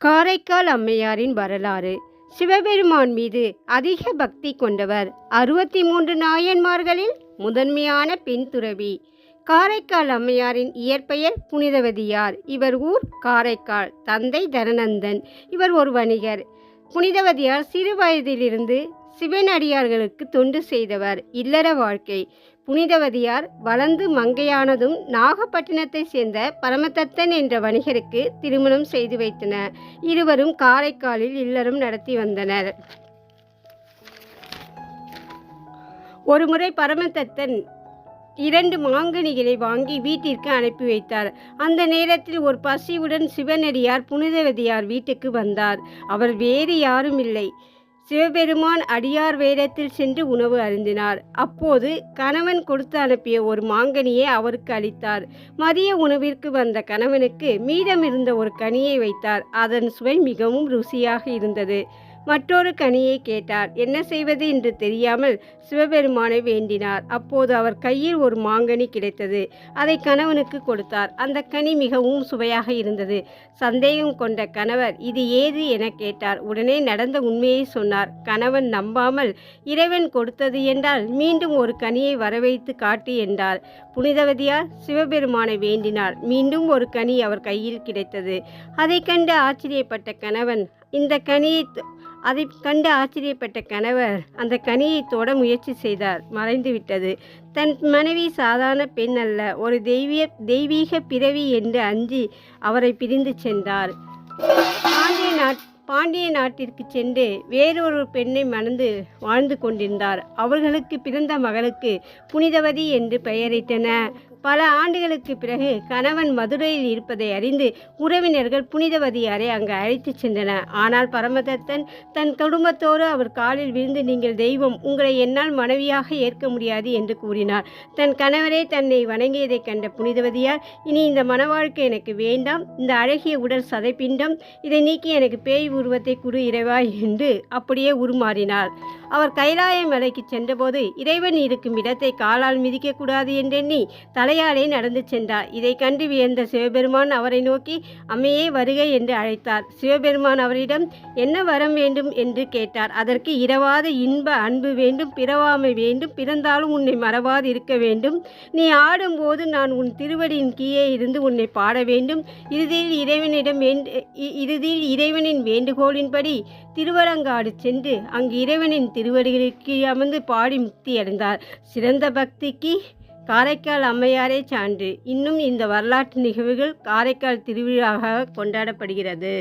காரைக்கால் அம்மையாரின் வரலாறு. சிவபெருமான் மீது அதிக பக்தி கொண்டவர். 63 நாயன்மார்களில் முதன்மையான பெண் துறவி. காரைக்கால் அம்மையாரின் இயற்பெயர் புனிதவதியார். இவர் ஊர் காரைக்கால். தந்தை தனநந்தன். இவர் ஒரு வணிகர். புனிதவதியார் சிறு வயதிலிருந்து சிவனடியார்களுக்கு தொண்டு செய்தவர். இல்லற வாழ்க்கை. புனிதவதியார் வளர்ந்து மங்கையானதும் நாகப்பட்டினத்தை சேர்ந்த பரமதத்தன் என்ற வணிகருக்கு திருமணம் செய்து வைத்தனர். இருவரும் காரைக்காலில் இல்லறம் நடத்தி வந்தனர். ஒருமுறை பரமதத்தன் 2 மாங்கனிகளை வாங்கி வீட்டிற்கு அனுப்பி வைத்தார். அந்த நேரத்தில் ஒரு பசியுடன் சிவனடியார் புனிதவதியார் வீட்டுக்கு வந்தார். அவர் வேறு யாரும் இல்லை, சிவபெருமான் அடியார் வேடத்தில் சென்று உணவு அருந்தினார். அப்போது கணவன் கொடுத்து அனுப்பிய ஒரு மாங்கனியை அவருக்கு அளித்தார். மதிய உணவிற்கு வந்த கணவனுக்கு மீதமிருந்த ஒரு கனியை வைத்தார். அதன் சுவை மிகவும் ருசியாக இருந்தது. மற்றொரு கனியை கேட்டார். என்ன செய்வது என்று தெரியாமல் சிவபெருமானை வேண்டினார். அப்போது அவர் கையில் ஒரு மாங்கனி கிடைத்தது. அதை கணவனுக்கு கொடுத்தார். அந்த கனி மிகவும் சுவையாக இருந்தது. சந்தேகம் கொண்ட கணவர் இது ஏது என கேட்டார். உடனே நடந்த உண்மையை சொன்னார். கணவன் நம்பாமல் இறைவன் கொடுத்தது என்றால் மீண்டும் ஒரு கனியை வரவைத்து காட்டு என்றார். புனிதவதியார் சிவபெருமானை வேண்டினார். மீண்டும் ஒரு கனி அவர் கையில் கிடைத்தது. அதை கண்டு ஆச்சரியப்பட்ட கணவர் அந்த கனியை தொட முயற்சி செய்தார். மறைந்துவிட்டது. தன் மனைவி சாதாரண பெண் அல்ல, ஒரு தெய்வீக பிறவி என்று அஞ்சி அவரை பிரிந்து சென்றார். பாண்டிய நாட்டிற்கு சென்று வேறொரு பெண்ணை மணந்து வாழ்ந்து கொண்டிருந்தார். அவர்களுக்கு பிறந்த மகளுக்கு புனிதவதி என்று பெயரிட்டனர். பல ஆண்டுகளுக்கு பிறகு கணவன் மதுரையில் இருப்பதை அறிந்து உறவினர்கள் புனிதவதியாரை அங்கு அழைத்து சென்றனர். ஆனால் பரமதத்தன் தன் குடும்பத்தோடு அவர் காலில் விழுந்து, நீங்கள் தெய்வம், உங்களை என்னால் மனைவியாக ஏற்க முடியாது என்று கூறினார். தன் கணவரே தன்னை வணங்கியதை கண்ட புனிதவதியார், இனி இந்த மன வாழ்க்கை எனக்கு வேண்டாம், இந்த அழகிய உடல் சதைப்பிண்டம், இதை நீக்கி எனக்கு பேய் உருவத்தை குரு இறைவா என்று அப்படியே உருமாறினார். அவர் கைலாய மலைக்கு சென்றபோது இறைவன் இருக்கும் இடத்தை காலால் மிதிக்கக்கூடாது என்றெண்ணி தலையாலே நடந்து சென்றார். இதை கண்டு வியந்த சிவபெருமான் அவரை நோக்கி அம்மையே வருக என்று அழைத்தார். சிவபெருமான் அவரிடம் என்ன வரம் வேண்டும் என்று கேட்டார். அதற்கு இரவாத இன்ப அன்பு வேண்டும், பிறவாமை வேண்டும், பிறந்தாலும் உன்னை மறவாது இருக்க வேண்டும், நீ ஆடும்போது நான் உன் திருவடியின் கீழே இருந்து உன்னை பாட வேண்டும். இறுதியில் இறைவனின் வேண்டுகோளின்படி திருவரங்காடு சென்று அங்கு இறைவனின் திருவடிகளுக்கு அமர்ந்து பாடி முக்தி அடைந்தார். சிறந்த பக்திக்கு காரைக்கால் அம்மையாரே சான்று. இன்னும் இந்த வரலாற்று நிகழ்வுகள் காரைக்கால் திருவிழாவாக கொண்டாடப்படுகிறது.